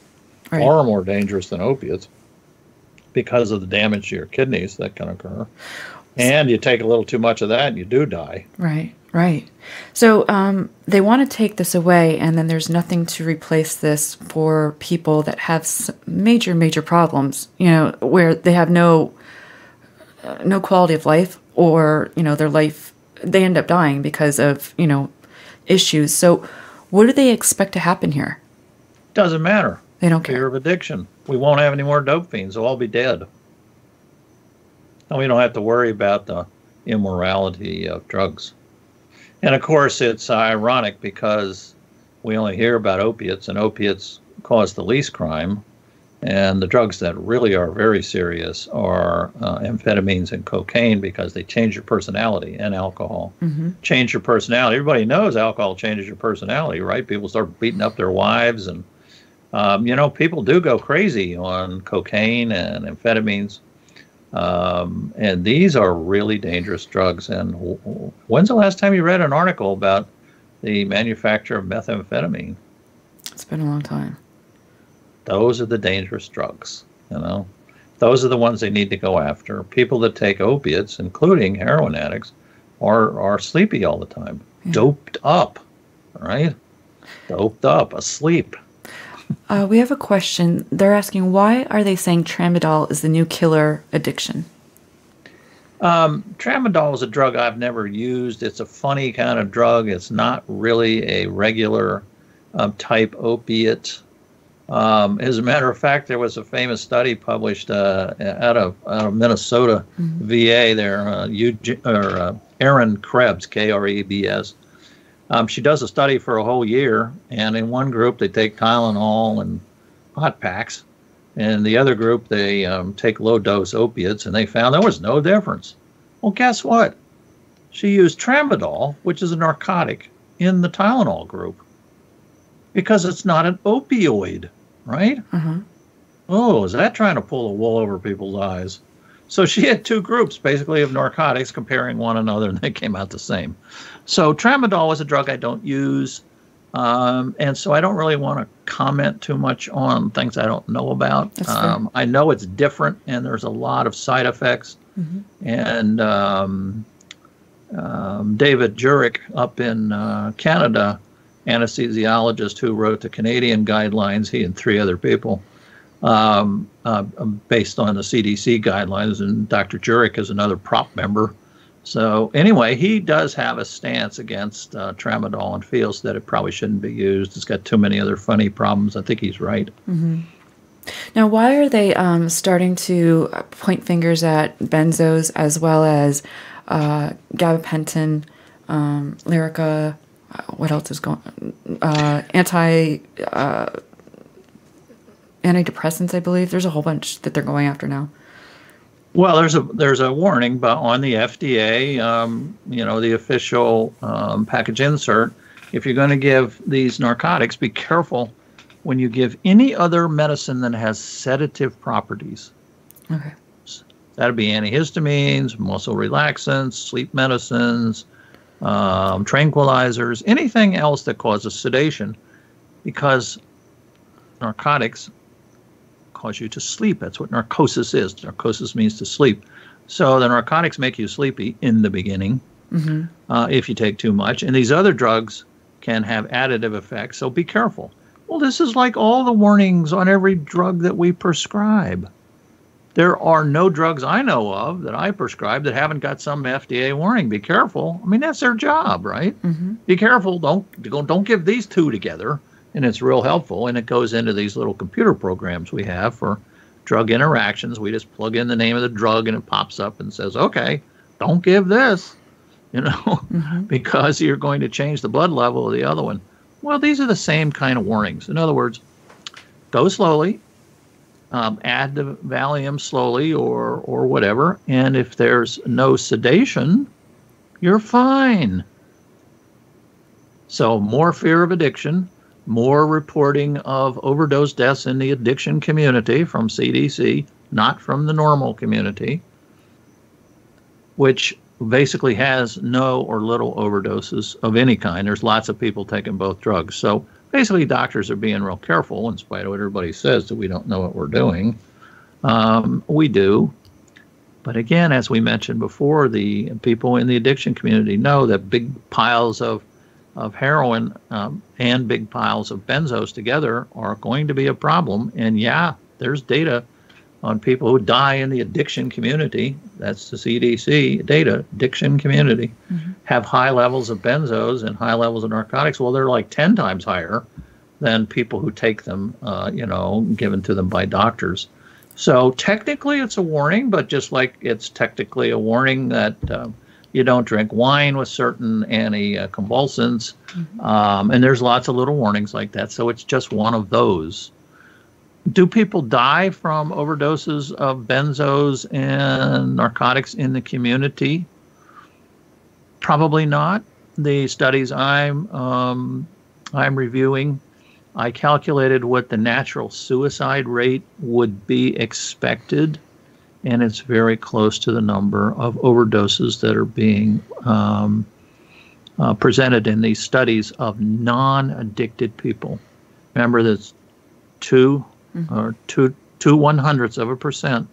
right. Far more dangerous than opiates because of the damage to your kidneys that can occur. And you take a little too much of that and you do die. Right, right. So they want to take this away, and then there's nothing to replace this for people that have major, major problems, you know, where they have no quality of life, or, you know, their life, they end up dying because of, you know, issues. So what do they expect to happen here? Doesn't matter. They don't care. Fear of addiction. We won't have any more dope fiends. They'll all be dead. And we don't have to worry about the immorality of drugs. And of course, it's ironic because we only hear about opiates, and opiates cause the least crime. And the drugs that really are very serious are amphetamines and cocaine, because they change your personality, and alcohol. Mm-hmm. Change your personality. Everybody knows alcohol changes your personality, right? People start beating up their wives, and, you know, people do go crazy on cocaine and amphetamines. And these are really dangerous drugs. And when's the last time you read an article about the manufacture of methamphetamine? It's been a long time. Those are the dangerous drugs, you know. Those are the ones they need to go after. People that take opiates, including heroin addicts, are sleepy all the time. Yeah. Doped up, right? Doped up, asleep. We have a question. They're asking, why are they saying tramadol is the new killer addiction? Tramadol is a drug I've never used. It's a funny kind of drug. It's not really a regular type opiate. As a matter of fact, there was a famous study published out of Minnesota, mm-hmm. VA there, Erin Krebs, Krebs. She does a study for a whole year, and in one group they take Tylenol and hot packs, and the other group they take low-dose opiates, and they found there was no difference. Well, guess what? She used tramadol, which is a narcotic, in the Tylenol group because it's not an opioid, right? Uh-huh. Oh, is that trying to pull the wool over people's eyes? So she had two groups, basically, of narcotics comparing one another, and they came out the same. So tramadol is a drug I don't use, and so I don't really want to comment too much on things I don't know about. I know it's different, and there's a lot of side effects. Mm-hmm. And David Jurek up in Canada, anesthesiologist who wrote the Canadian guidelines, he and three other people, based on the CDC guidelines, and Dr. Jurek is another prop member. So anyway, he does have a stance against tramadol and feels that it probably shouldn't be used. It's got too many other funny problems. I think he's right. Mm-hmm. Now, why are they starting to point fingers at benzos as well as gabapentin, Lyrica, what else is going antidepressants, I believe. There's a whole bunch that they're going after now. Well, there's a warning, but on the FDA, the official package insert, if you're going to give these narcotics, be careful when you give any other medicine that has sedative properties. Okay. That'd be antihistamines, muscle relaxants, sleep medicines, tranquilizers, anything else that causes sedation, because narcotics cause you to sleep. That's what narcosis is. Narcosis means to sleep. So the narcotics make you sleepy in the beginning if you take too much. And these other drugs can have additive effects, so be careful. Well, this is like all the warnings on every drug that we prescribe. There are no drugs I know of that I prescribe that haven't got some FDA warning. Be careful. I mean, that's their job, right? Be careful. Don't give these two together. And it's real helpful. And it goes into these little computer programs we have for drug interactions. We just plug in the name of the drug and it pops up and says, okay, don't give this, because you're going to change the blood level of the other one. Well, these are the same kind of warnings. In other words, go slowly. Add the Valium slowly or whatever, and if there's no sedation, you're fine. So more fear of addiction, more reporting of overdose deaths in the addiction community from CDC, not from the normal community, which basically has no or little overdoses of any kind. There's lots of people taking both drugs. So basically, doctors are being real careful, in spite of what everybody says that we don't know what we're doing. We do. But again, as we mentioned before, the people in the addiction community know that big piles of heroin and big piles of benzos together are going to be a problem. And yeah, there's data on people who die in the addiction community. That's the CDC data, addiction community, have high levels of benzos and high levels of narcotics. Well, they're like 10 times higher than people who take them, given to them by doctors. So technically it's a warning, but just like it's technically a warning that you don't drink wine with certain anticonvulsants. And there's lots of little warnings like that. So it's just one of those. Do people die from overdoses of benzos and narcotics in the community? Probably not. The studies I'm reviewing, I calculated what the natural suicide rate would be expected, and it's very close to the number of overdoses that are being presented in these studies of non-addicted people. Remember, that's two 0.02%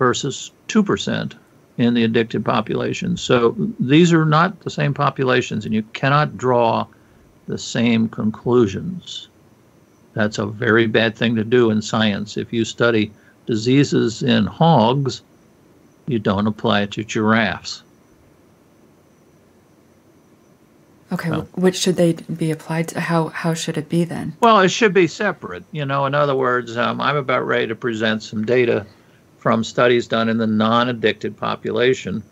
versus 2% in the addicted population. So these are not the same populations, and you cannot draw the same conclusions. That's a very bad thing to do in science. If you study diseases in hogs, you don't apply it to giraffes. Okay, which should they be applied to? How should it be then? Well, it should be separate. In other words, I'm about ready to present some data from studies done in the non-addicted population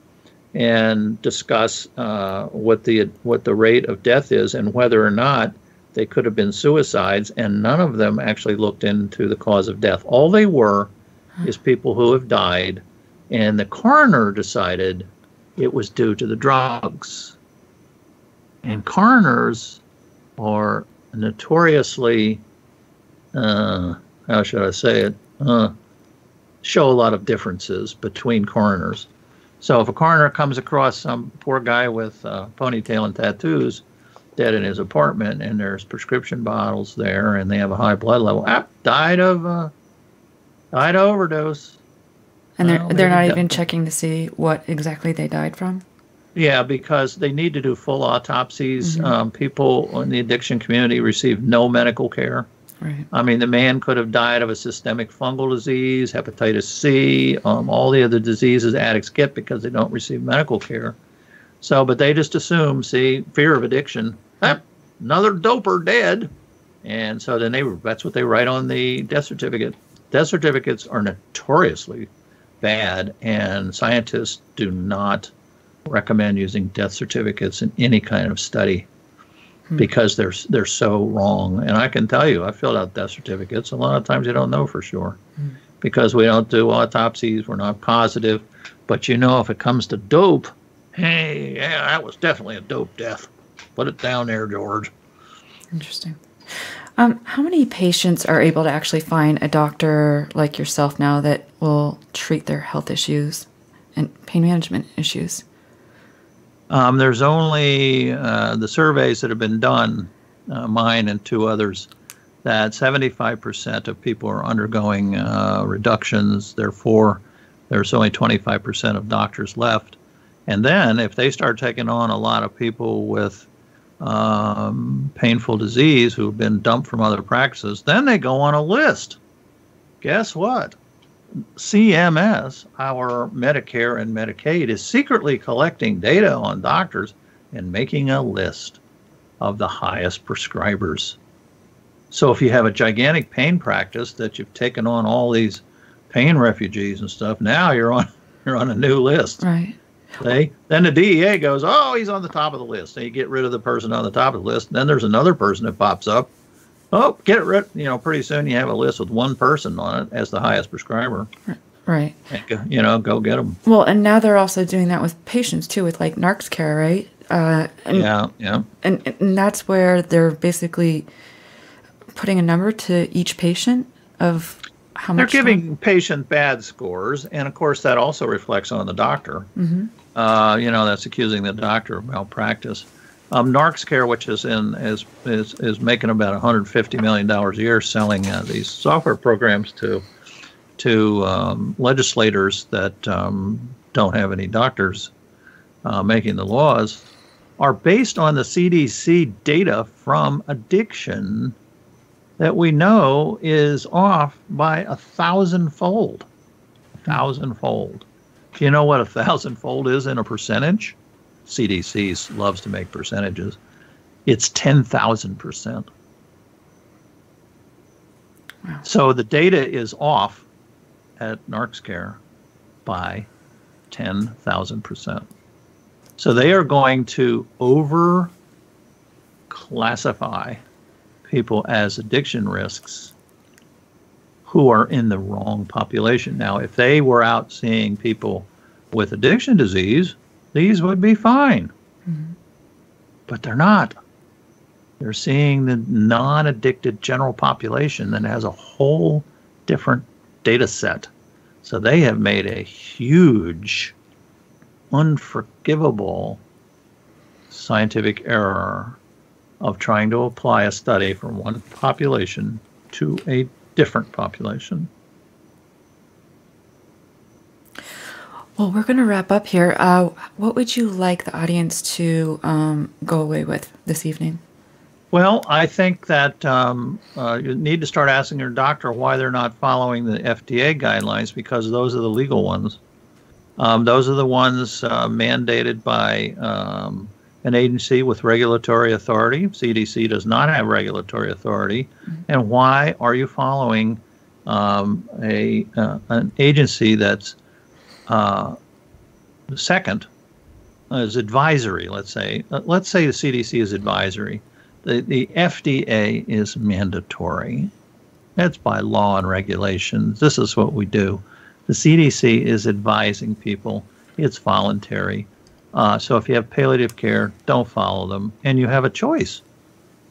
and discuss what the rate of death is and whether or not they could have been suicides. And none of them actually looked into the cause of death. All they were is people who have died, and the coroner decided it was due to the drugs. And coroners are notoriously, how should I say it, show a lot of differences between coroners. So if a coroner comes across some poor guy with ponytail and tattoos dead in his apartment, and there's prescription bottles there, and they have a high blood level, died of overdose. And they're not even checking to see what exactly they died from? Yeah, because they need to do full autopsies. People in the addiction community receive no medical care. Right. I mean, the man could have died of a systemic fungal disease, hepatitis C, all the other diseases addicts get because they don't receive medical care. So, but they just assume, fear of addiction, another doper dead. And so then that's what they write on the death certificate. Death certificates are notoriously bad, and scientists do not recommend using death certificates in any kind of study because they're so wrong. And I can tell you, I filled out death certificates. A lot of times you don't know for sure because we don't do autopsies. We're not positive. But if it comes to dope, hey, yeah, that was definitely a dope death. Put it down there, George. Interesting. How many patients are able to actually find a doctor like yourself now that will treat their health issues and pain management issues? There's only the surveys that have been done, mine and 2 others, that 75% of people are undergoing reductions. Therefore, there's only 25% of doctors left. And then if they start taking on a lot of people with painful disease who've been dumped from other practices, then they go on a list. Guess what? CMS, our Medicare and Medicaid, is secretly collecting data on doctors and making a list of the highest prescribers. So if you have a gigantic pain practice that you've taken on all these pain refugees and stuff, now you're on a new list. Right. Then the DEA goes, oh, he's on the top of the list. And you get rid of the person on the top of the list. And then there's another person that pops up. Oh, get it rid. Pretty soon you have a list with one person on it as the highest prescriber. Right. And, go get them. Well, and now they're also doing that with patients too, with like Narxcare, right? Yeah. And that's where they're basically putting a number to each patient of how much. They're giving patient bad scores, and of course that also reflects on the doctor. Mm-hmm. That's accusing the doctor of malpractice. Narxcare, which is making about $150 million a year selling these software programs to legislators that don't have any doctors making the laws, are based on the CDC data from addiction that we know is off by 1,000-fold. 1,000-fold. Do you know what 1,000-fold is in a percentage? CDC loves to make percentages. It's 10,000%. Wow. So the data is off at Narxcare by 10,000%. So they are going to over classify people as addiction risks who are in the wrong population. Now, if they were out seeing people with addiction disease, these would be fine. Mm-hmm. But they're not. They're seeing the non-addicted general population that has a whole different data set. So they have made a huge, unforgivable scientific error of trying to apply a study from one population to a different population. Well, we're going to wrap up here. What would you like the audience to go away with this evening? Well, I think that you need to start asking your doctor why they're not following the FDA guidelines, because those are the legal ones. Those are the ones mandated by an agency with regulatory authority. CDC does not have regulatory authority. Mm-hmm. And why are you following an agency that's second is advisory? Let's say the CDC is advisory. The FDA is mandatory. That's by law and regulations. This is what we do. The CDC is advising people. It's voluntary. So if you have palliative care, don't follow them. And you have a choice.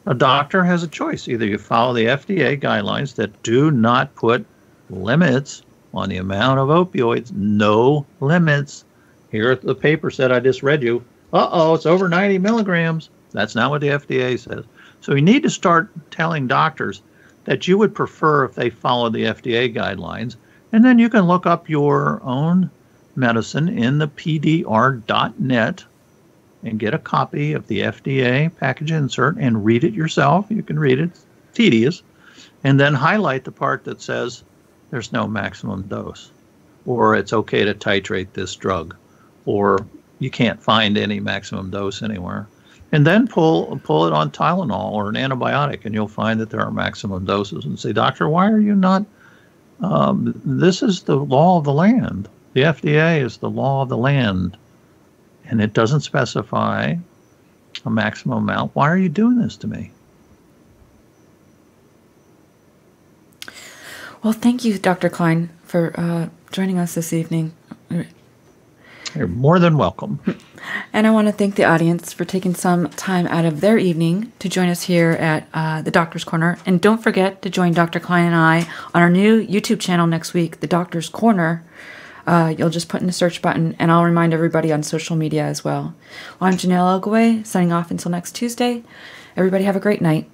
A doctor has a choice. Either you follow the FDA guidelines that do not put limits on the amount of opioids, no limits. Here the paper said I just read you, it's over 90 milligrams. That's not what the FDA says. So you need to start telling doctors that you would prefer if they follow the FDA guidelines. And then you can look up your own medicine in the pdr.net and get a copy of the FDA package insert and read it yourself. You can read it. It's tedious. And then highlight the part that says there's no maximum dose, or it's okay to titrate this drug, or you can't find any maximum dose anywhere. And then pull it on Tylenol or an antibiotic, and you'll find that there are maximum doses. And say, doctor, why are you not? This is the law of the land. The FDA is the law of the land, and it doesn't specify a maximum amount. Why are you doing this to me? Well, thank you, Dr. Kline, for joining us this evening. You're more than welcome. And I want to thank the audience for taking some time out of their evening to join us here at the Doctor's Corner. And don't forget to join Dr. Kline and I on our new YouTube channel next week, The Doctor's Corner. You'll just put in the search button, and I'll remind everybody on social media as well. I'm Jonelle Elgaway, signing off until next Tuesday. Everybody have a great night.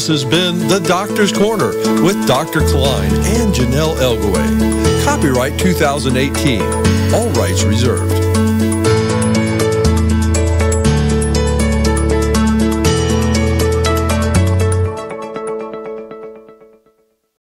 This has been The Doctor's Corner with Dr. Kline and Jonelle Elgaway. Copyright 2018. All rights reserved.